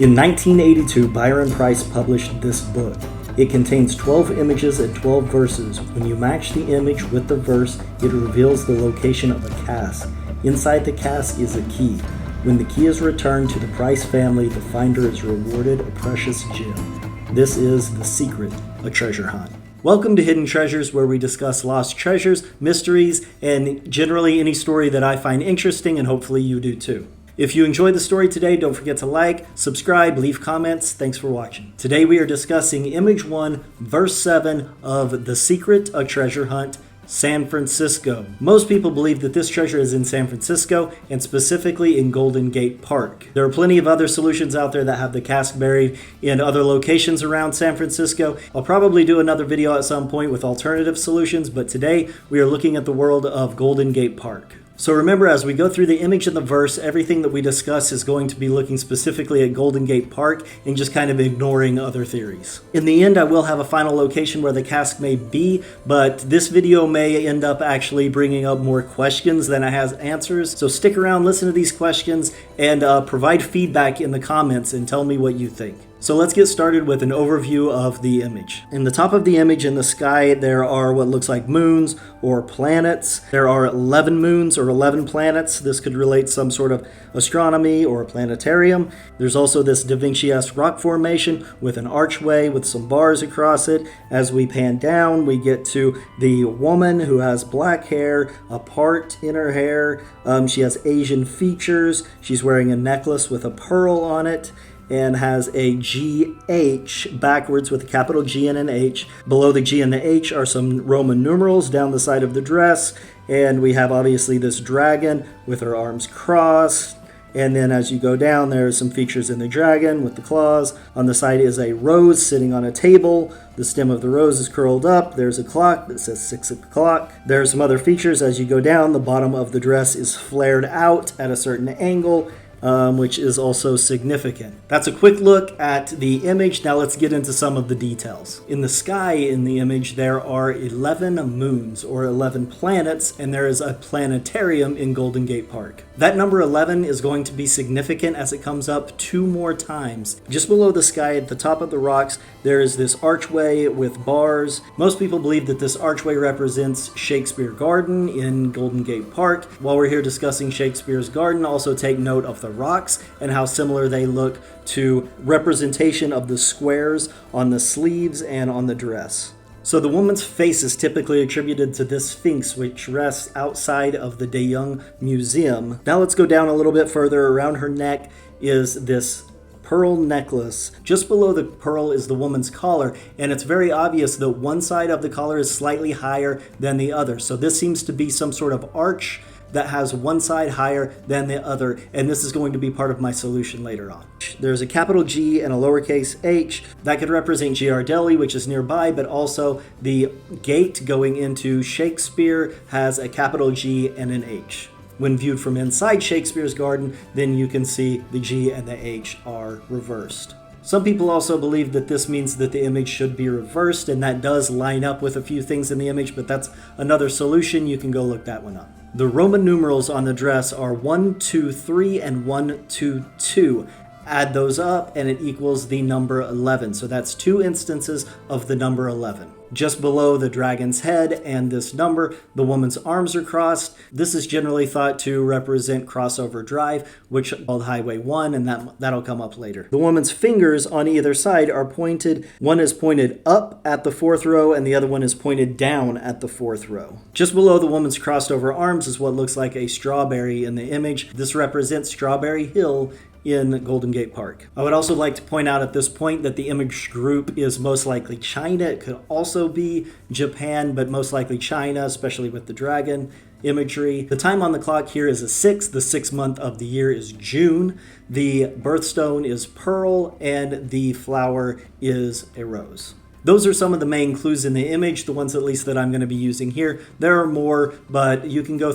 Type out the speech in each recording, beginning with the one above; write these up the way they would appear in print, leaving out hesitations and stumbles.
In 1982, Byron Priess published this book. It contains 12 images and 12 verses. When you match the image with the verse, it reveals the location of a cask. Inside the cask is a key. When the key is returned to the Priess family, the finder is rewarded a precious gem. This is The Secret, a treasure hunt. Welcome to Hidden Treasures, where we discuss lost treasures, mysteries, and generally any story that I find interesting, and hopefully you do too. If you enjoyed the story today, don't forget to like, subscribe, leave comments. Thanks for watching. Today we are discussing Image 1, Verse 7 of The Secret, a Treasure Hunt, San Francisco. Most people believe that this treasure is in San Francisco, and specifically in Golden Gate Park. There are plenty of other solutions out there that have the cask buried in other locations around San Francisco. I'll probably do another video at some point with alternative solutions, but today we are looking at the world of Golden Gate Park. So remember, as we go through the image and the verse, everything that we discuss is going to be looking specifically at Golden Gate Park and just kind of ignoring other theories. In the end, I will have a final location where the cask may be, but this video may end up actually bringing up more questions than it has answers. So stick around, listen to these questions, and provide feedback in the comments and tell me what you think. So let's get started with an overview of the image. In the top of the image in the sky, there are what looks like moons or planets. There are 11 moons or 11 planets. This could relate some sort of astronomy or planetarium. There's also this Da Vinci-esque rock formation with an archway with some bars across it. As we pan down, we get to the woman who has black hair, a part in her hair. She has Asian features. She's wearing a necklace with a pearl on it, and has a GH backwards with a capital G and an H. Below the G and the H are some Roman numerals down the side of the dress, and we have obviously this dragon with her arms crossed. And then as you go down, there are some features in the dragon with the claws. On the side is a rose sitting on a table. The stem of the rose is curled up. There's a clock that says 6 o'clock. There are some other features as you go down. The bottom of the dress is flared out at a certain angle, which is also significant. That's a quick look at the image. Now let's get into some of the details. In the sky in the image, there are 11 moons or 11 planets, and there is a planetarium in Golden Gate Park. That number 11 is going to be significant as it comes up 2 more times. Just below the sky at the top of the rocks, there is this archway with bars. Most people believe that this archway represents Shakespeare Garden in Golden Gate Park. While we're here discussing Shakespeare's Garden, also take note of the rocks and how similar they look to representation of the squares on the sleeves and on the dress. So the woman's face is typically attributed to this sphinx, which rests outside of the De Young Museum. Now let's go down a little bit further. Around her neck is this pearl necklace. Just below the pearl is the woman's collar, and it's very obvious that one side of the collar is slightly higher than the other. So this seems to be some sort of arch that has one side higher than the other, and this is going to be part of my solution later on. There's a capital G and a lowercase h. That could represent Ghirardelli, which is nearby, but also the gate going into Shakespeare has a capital G and an H. When viewed from inside Shakespeare's garden, then you can see the G and the H are reversed. Some people also believe that this means that the image should be reversed, and that does line up with a few things in the image, but that's another solution. You can go look that one up. The Roman numerals on the dress are 1, 2, 3, and 1, 2, 2. Add those up and it equals the number 11. So that's 2 instances of the number 11. Just below the dragon's head and this number, the woman's arms are crossed. This is generally thought to represent Crossover Drive, which is called Highway 1, and that'll come up later. The woman's fingers on either side are pointed. One is pointed up at the 4th row, and the other one is pointed down at the 4th row. Just below the woman's crossed over arms is what looks like a strawberry in the image. This represents Strawberry Hill in Golden Gate Park. I would also like to point out at this point that the image group is most likely China. It could also be Japan, but most likely China, especially with the dragon imagery. The time on the clock here is a 6. The 6th month of the year is June. The birthstone is pearl, and the flower is a rose. Those are some of the main clues in the image, the ones at least that I'm going to be using here. There are more, but you can go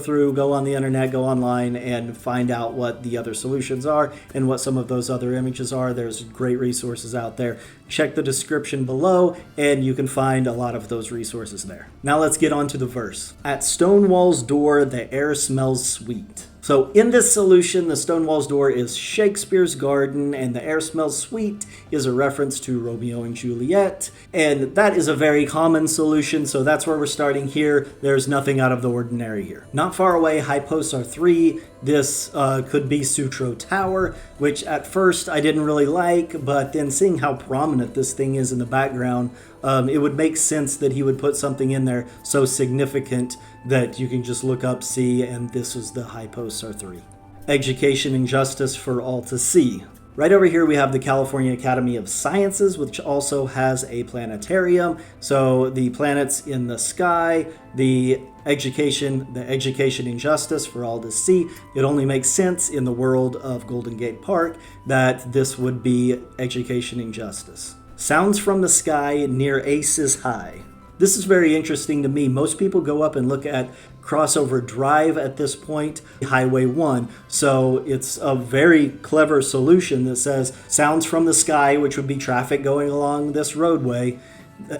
on the internet, go online, and find out what the other solutions are and what some of those other images are. There's great resources out there. Check the description below, and you can find a lot of those resources there. Now let's get on to the verse. At Stonewall's door, the air smells sweet. So in this solution, the stone walls door is Shakespeare's garden, and the air smells sweet is a reference to Romeo and Juliet. And that is a very common solution, so that's where we're starting here. There's nothing out of the ordinary here. Not far away, high posts are 3. This could be Sutro Tower, which at first I didn't really like, but then seeing how prominent this thing is in the background, it would make sense that he would put something in there so significant that you can just look up, see, and this is the high posts are 3. Education and justice for all to see. Right over here we have the California Academy of Sciences, which also has a planetarium. So the planets in the sky, the education and justice for all to see. It only makes sense in the world of Golden Gate Park that this would be education and justice. Sounds from the sky near Aces High. This is very interesting to me. Most people go up and look at Crossover Drive at this point, Highway 1. So it's a very clever solution that says sounds from the sky, which would be traffic going along this roadway.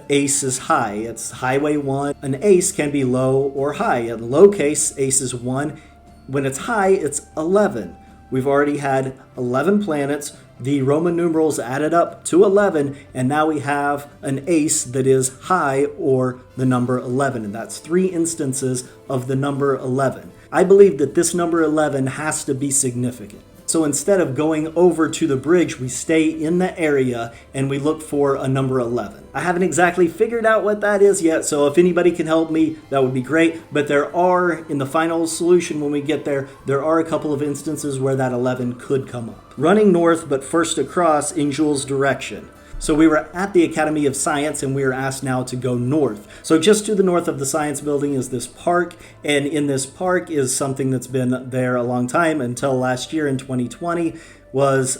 Ace is high. It's Highway 1. An ace can be low or high. In the low case, ace is 1. When it's high, it's 11. We've already had 11 planets. The Roman numerals added up to 11, and now we have an ace that is high or the number 11, and that's 3 instances of the number 11. I believe that this number 11 has to be significant. So instead of going over to the bridge, we stay in the area and we look for a number 11. I haven't exactly figured out what that is yet, so if anybody can help me, that would be great. But there are, in the final solution when we get there are a couple of instances where that 11 could come up. Running north, but first across in Jules' direction. So we were at the Academy of Science and we were asked now to go north. So just to the north of the science building is this park, and in this park is something that's been there a long time until last year in 2020 was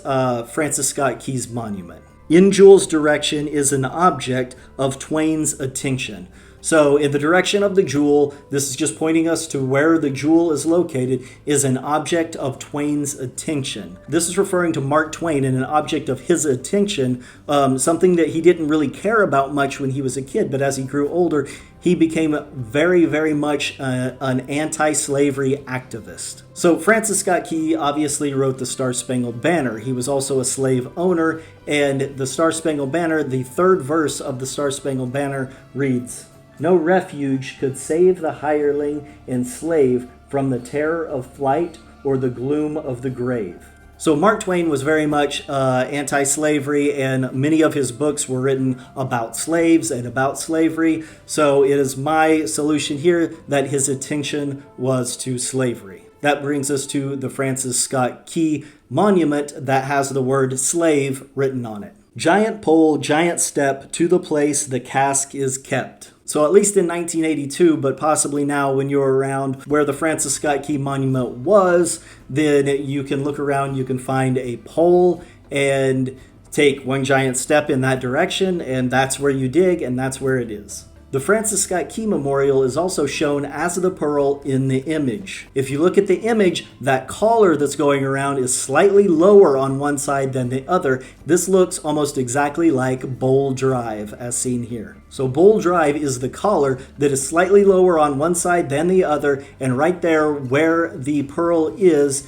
Francis Scott Key's monument. In Jules' direction is an object of Twain's attention. So in the direction of the jewel, this is just pointing us to where the jewel is located, is an object of Twain's attention. This is referring to Mark Twain and an object of his attention, something that he didn't really care about much when he was a kid, but as he grew older, he became very, very much an anti-slavery activist. So Francis Scott Key obviously wrote the Star-Spangled Banner. He was also a slave owner, and the Star-Spangled Banner, the 3rd verse of the Star-Spangled Banner reads, "No refuge could save the hireling and slave from the terror of flight or the gloom of the grave." So Mark Twain was very much anti-slavery, and many of his books were written about slaves and about slavery. So it is my solution here that his attention was to slavery. That brings us to the Francis Scott Key monument that has the word slave written on it. Giant pole, giant step to the place the cask is kept. So at least in 1982, but possibly now when you're around where the Francis Scott Key monument was, then you can look around, you can find a pole and take one giant step in that direction, and that's where you dig, and that's where it is. The Francis Scott Key Memorial is also shown as the pearl in the image. If you look at the image, that collar that's going around is slightly lower on one side than the other. This looks almost exactly like Bowl Drive as seen here. So Bowl Drive is the collar that is slightly lower on one side than the other, and right there where the pearl is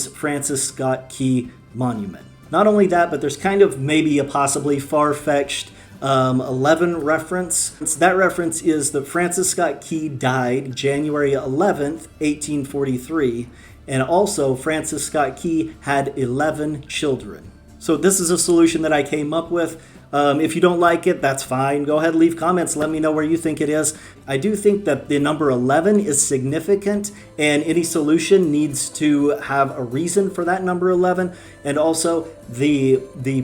Francis Scott Key Monument. Not only that, but there's kind of maybe a possibly far-fetched 11 reference. That reference is that Francis Scott Key died January 11th, 1843, and also Francis Scott Key had 11 children. So this is a solution that I came up with. If you don't like it, that's fine. Go ahead and leave comments. Let me know where you think it is. I do think that the number 11 is significant, and any solution needs to have a reason for that number 11. And also the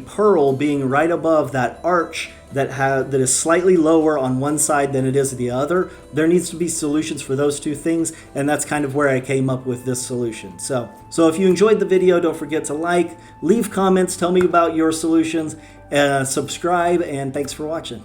pearl being right above that arch that is slightly lower on one side than it is the other. There needs to be solutions for those two things, and that's kind of where I came up with this solution. So if you enjoyed the video, don't forget to like, leave comments, tell me about your solutions, subscribe, and thanks for watching.